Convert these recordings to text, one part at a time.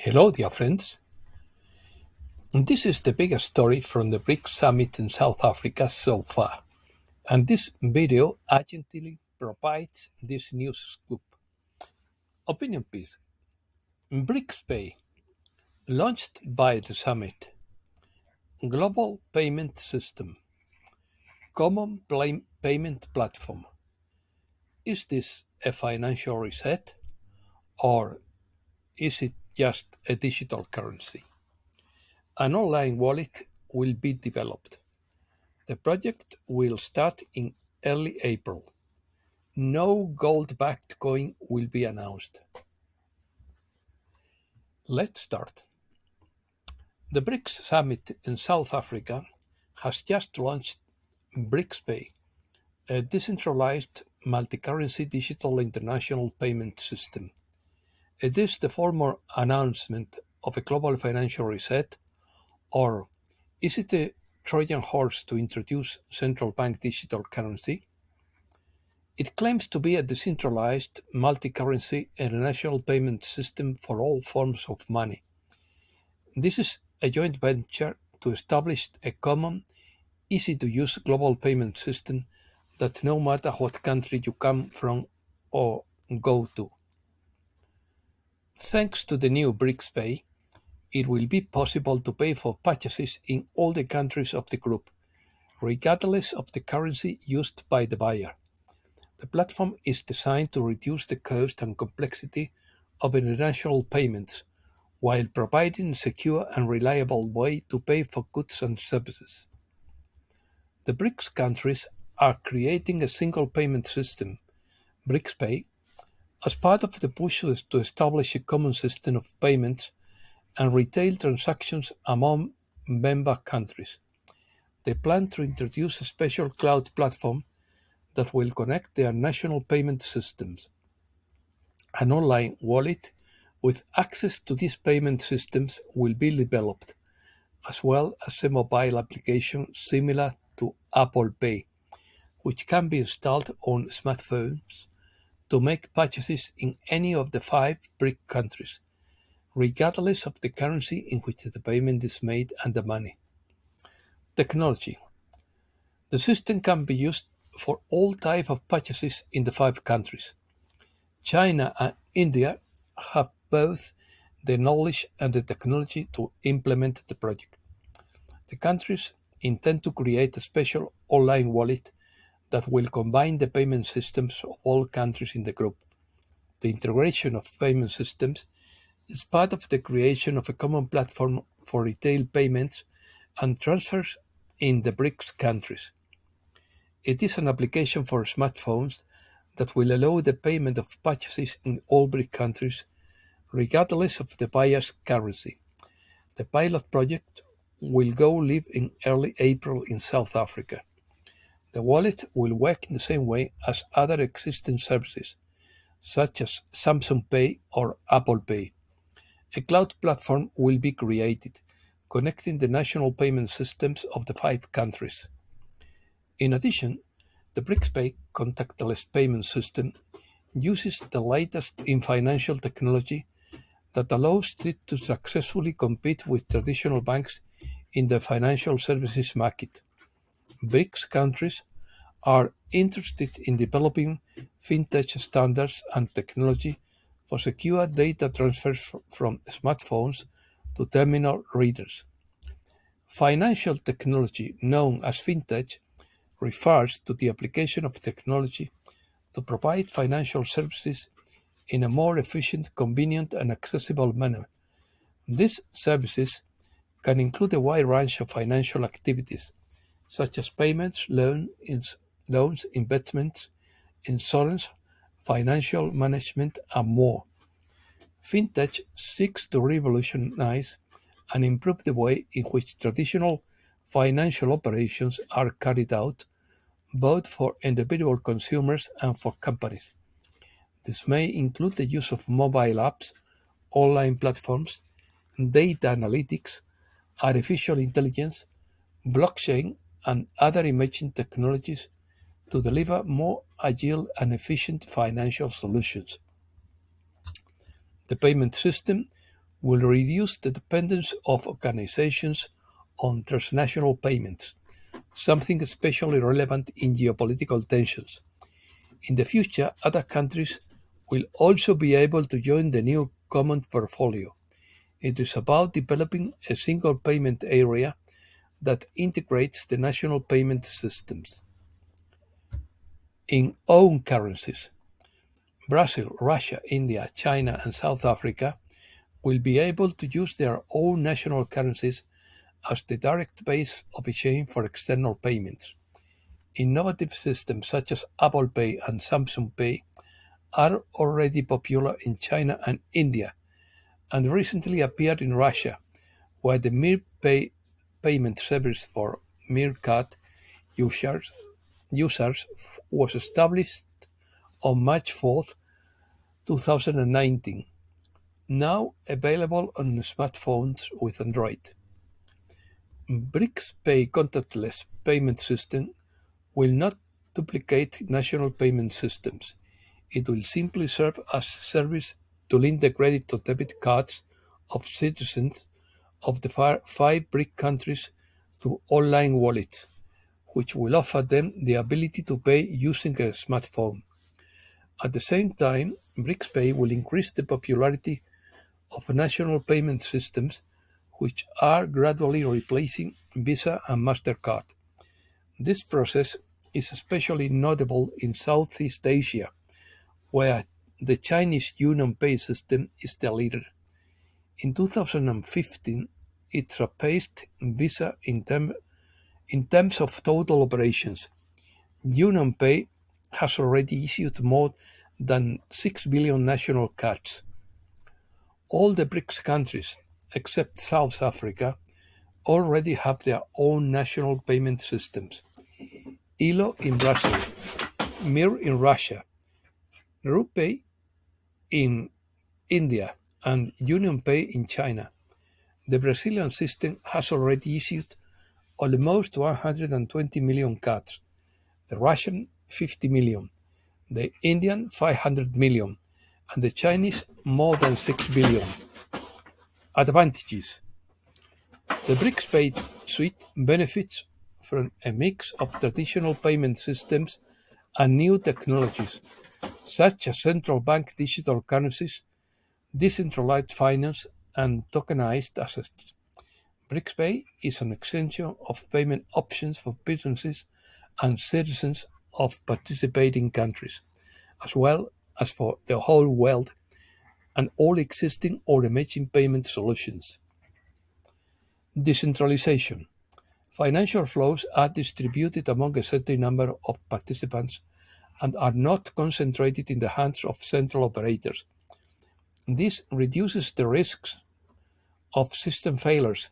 Hello, dear friends. This is the biggest story from the BRICS Summit in South Africa so far, and this video urgently provides this news scoop. Opinion piece. BRICS Pay, launched by the summit. Global payment system. Common payment platform. Is this a financial reset, or is it just a digital currency? An online wallet will be developed. The project will start in early April. No gold-backed coin will be announced. Let's start. The BRICS Summit in South Africa has just launched BRICS Pay, a decentralized multi-currency digital international payment system. It is the formal announcement of a global financial reset, or is it a Trojan horse to introduce central bank digital currency? It claims to be a decentralized, multi-currency international payment system for all forms of money. This is a joint venture to establish a common, easy-to-use global payment system that no matter what country you come from or go to. Thanks to the new BRICS Pay, it will be possible to pay for purchases in all the countries of the group, regardless of the currency used by the buyer. The platform is designed to reduce the cost and complexity of international payments while providing a secure and reliable way to pay for goods and services. The BRICS countries are creating a single payment system, BRICS Pay, as part of the push to establish a common system of payments and retail transactions among member countries. They plan to introduce a special cloud platform that will connect their national payment systems. An online wallet with access to these payment systems will be developed, as well as a mobile application similar to Apple Pay, which can be installed on smartphones to make purchases in any of the 5 BRIC countries, regardless of the currency in which the payment is made and the money. Technology. The system can be used for all types of purchases in the 5 countries. China and India have both the knowledge and the technology to implement the project. The countries intend to create a special online wallet that will combine the payment systems of all countries in the group. The integration of payment systems is part of the creation of a common platform for retail payments and transfers in the BRICS countries. It is an application for smartphones that will allow the payment of purchases in all BRIC countries, regardless of the buyer's currency. The pilot project will go live in early April in South Africa. The wallet will work in the same way as other existing services, such as Samsung Pay or Apple Pay. A cloud platform will be created, connecting the national payment systems of the 5 countries. In addition, the BRICS Pay contactless payment system uses the latest in financial technology that allows it to successfully compete with traditional banks in the financial services market. BRICS countries are interested in developing fintech standards and technology for secure data transfers from smartphones to terminal readers. Financial technology, known as fintech, refers to the application of technology to provide financial services in a more efficient, convenient, and accessible manner. These services can include a wide range of financial activities, such as payments, loans, investments, insurance, financial management, and more. Fintech seeks to revolutionize and improve the way in which traditional financial operations are carried out, both for individual consumers and for companies. This may include the use of mobile apps, online platforms, data analytics, artificial intelligence, blockchain, and other emerging technologies to deliver more agile and efficient financial solutions. The payment system will reduce the dependence of organizations on transnational payments, something especially relevant in geopolitical tensions. In the future, other countries will also be able to join the new common portfolio. It is about developing a single payment area that integrates the national payment systems in own currencies. Brazil, Russia, India, China, and South Africa will be able to use their own national currencies as the direct base of exchange for external payments. Innovative systems such as Apple Pay and Samsung Pay are already popular in China and India, and recently appeared in Russia, where the Mir payment service for Meerkat users, users was established on March 4th, 2019, now available on smartphones with Android. BRICS Pay contactless payment system will not duplicate national payment systems. It will simply serve as a service to link the credit or debit cards of citizens of the five BRIC countries to online wallets, which will offer them the ability to pay using a smartphone. At the same time, BRICS Pay will increase the popularity of national payment systems, which are gradually replacing Visa and MasterCard. This process is especially notable in Southeast Asia, where the Chinese UnionPay system is the leader. In 2015, it surpassed Visa in terms of total operations. UnionPay has already issued more than 6 billion national cards. All the BRICS countries, except South Africa, already have their own national payment systems. ELO in Brazil, Mir in Russia, RuPay in India, and UnionPay in China. The Brazilian system has already issued almost 120 million cards, the Russian 50 million, the Indian 500 million, and the Chinese more than 6 billion. Advantages: the BRICS Pay suite benefits from a mix of traditional payment systems and new technologies, such as central bank digital currencies, decentralized finance, and tokenized assets. BRICS Pay is an extension of payment options for businesses and citizens of participating countries, as well as for the whole world and all existing or emerging payment solutions. Decentralization. Financial flows are distributed among a certain number of participants and are not concentrated in the hands of central operators. This reduces the risks of system failures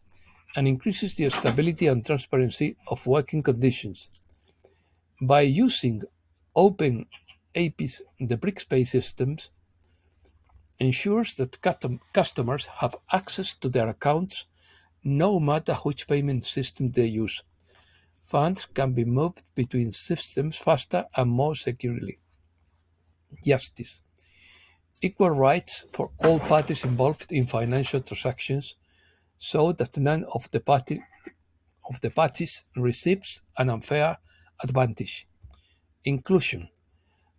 and increases the stability and transparency of working conditions. By using open APIs, the BRICS Pay systems ensures that customers have access to their accounts no matter which payment system they use. Funds can be moved between systems faster and more securely. Justice. Equal rights for all parties involved in financial transactions so that none of the parties receives an unfair advantage. Inclusion.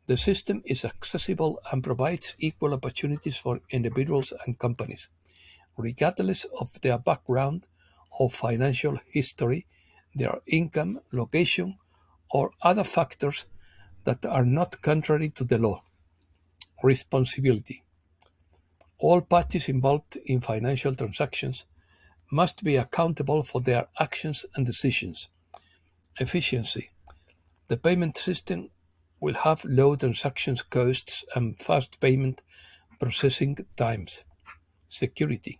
The system is accessible and provides equal opportunities for individuals and companies, regardless of their background or financial history, their income, location, or other factors that are not contrary to the law. Responsibility. All parties involved in financial transactions must be accountable for their actions and decisions. Efficiency. The payment system will have low transaction costs and fast payment processing times. Security.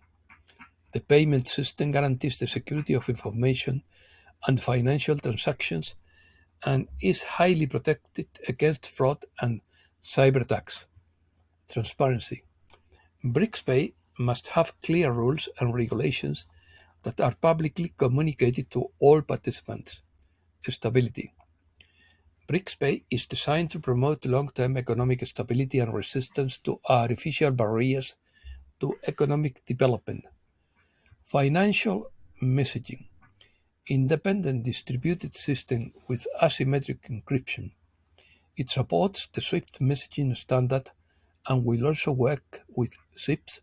The payment system guarantees the security of information and financial transactions and is highly protected against fraud and cyber attacks. Transparency. BRICS Pay must have clear rules and regulations that are publicly communicated to all participants. Stability. BRICS Pay is designed to promote long-term economic stability and resistance to artificial barriers to economic development. Financial messaging. Independent distributed system with asymmetric encryption. It supports the Swift messaging standard and will also work with SIPs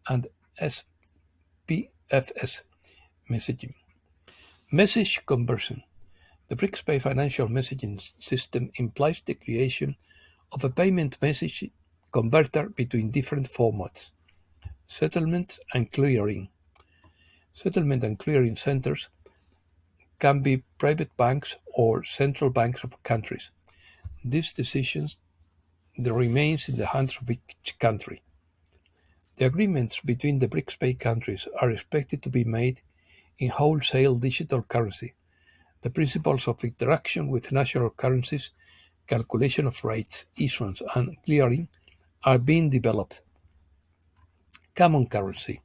and SPFS messaging. Message conversion. The BRICS Pay financial messaging system implies the creation of a payment message converter between different formats. Settlement and clearing. Settlement and clearing centers can be private banks or central banks of countries. These decisions remains in the hands of each country. The agreements between the BRICS Pay countries are expected to be made in wholesale digital currency. The principles of interaction with national currencies, calculation of rates, issuance, and clearing are being developed. Common currency.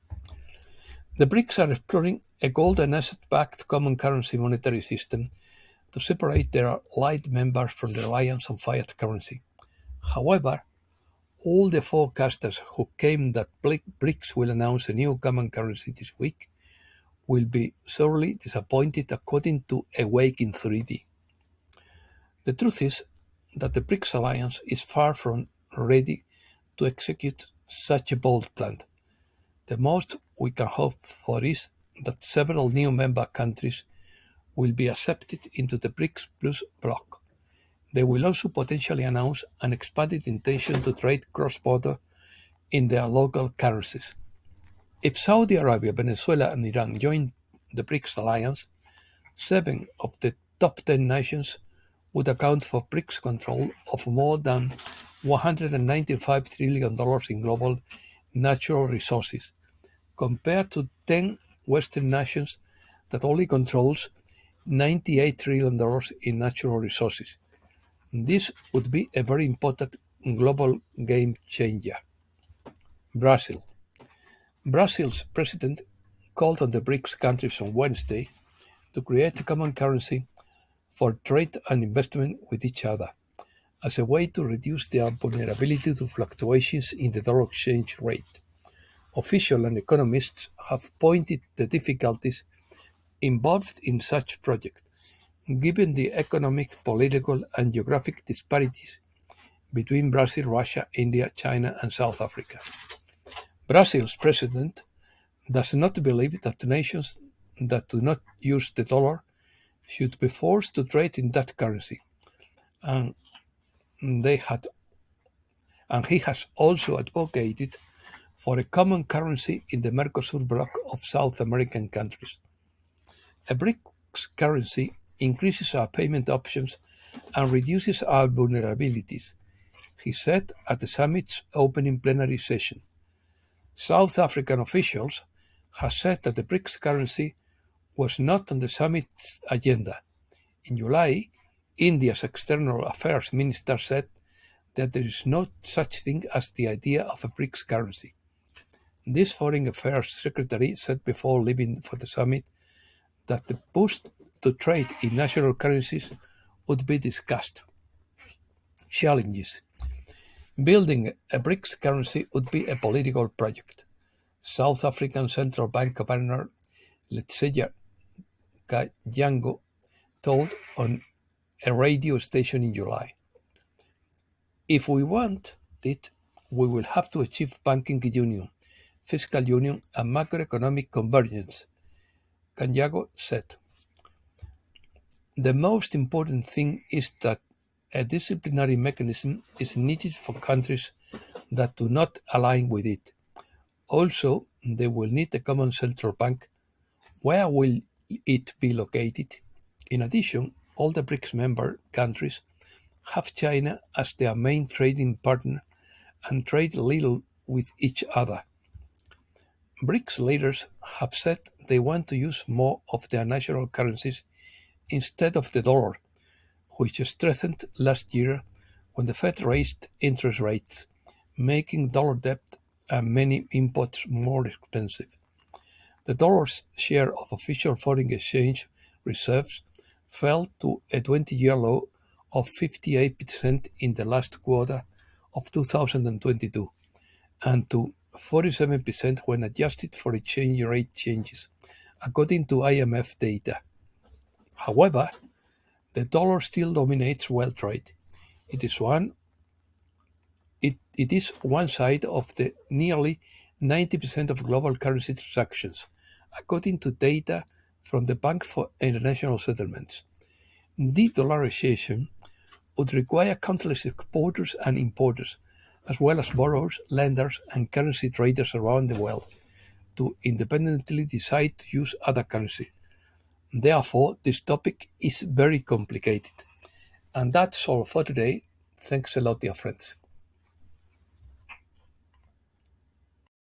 The BRICS are exploring a gold and asset-backed common currency monetary system to separate their allied members from the reliance on fiat currency. However, all the forecasters who claim that BRICS will announce a new common currency this week will be sorely disappointed, according to Awake in 3D. The truth is that the BRICS alliance is far from ready to execute such a bold plan. The most we can hope for is that several new member countries will be accepted into the BRICS Plus bloc. They will also potentially announce an expanded intention to trade cross-border in their local currencies. If Saudi Arabia, Venezuela, and Iran join the BRICS alliance, 7 of the top 10 nations would account for BRICS control of more than $195 trillion in global natural resources, compared to 10 Western nations that only controls $98 trillion in natural resources. This would be a very important global game changer. Brazil. Brazil's president called on the BRICS countries on Wednesday to create a common currency for trade and investment with each other, as a way to reduce their vulnerability to fluctuations in the dollar exchange rate. Officials and economists have pointed the difficulties involved in such project, given the economic, political, and geographic disparities between Brazil, Russia, India, China, and South Africa. Brazil's president does not believe that nations that do not use the dollar should be forced to trade in that currency, and he has also advocated for a common currency in the Mercosur bloc of South American countries. A BRICS currency increases our payment options and reduces our vulnerabilities, he said at the summit's opening plenary session. South African officials have said that the BRICS currency was not on the summit's agenda. In July, India's External Affairs Minister said that there is no such thing as the idea of a BRICS currency. This Foreign Affairs Secretary said before leaving for the summit that the boost to trade in national currencies would be discussed. Challenges. Building a BRICS currency would be a political project. South African Central Bank Governor Letseja Kganyago told on a radio station in July. If we want it, we will have to achieve banking union, fiscal union, and macroeconomic convergence, Kganyago said. The most important thing is that a disciplinary mechanism is needed for countries that do not align with it. Also, they will need a common central bank. Where will it be located? In addition, all the BRICS member countries have China as their main trading partner and trade little with each other. BRICS leaders have said they want to use more of their national currencies instead of the dollar, which strengthened last year when the Fed raised interest rates, making dollar debt and many imports more expensive. The dollar's share of official foreign exchange reserves fell to a 20-year low of 58% in the last quarter of 2022 and to 47% when adjusted for exchange rate changes, according to IMF data. However, the dollar still dominates world trade. It is one side of the nearly 90% of global currency transactions, according to data from the Bank for International Settlements. De-dollarization would require countless exporters and importers, as well as borrowers, lenders, and currency traders around the world, to independently decide to use other currency. Therefore, this topic is very complicated. And that's all for today. Thanks a lot, dear friends.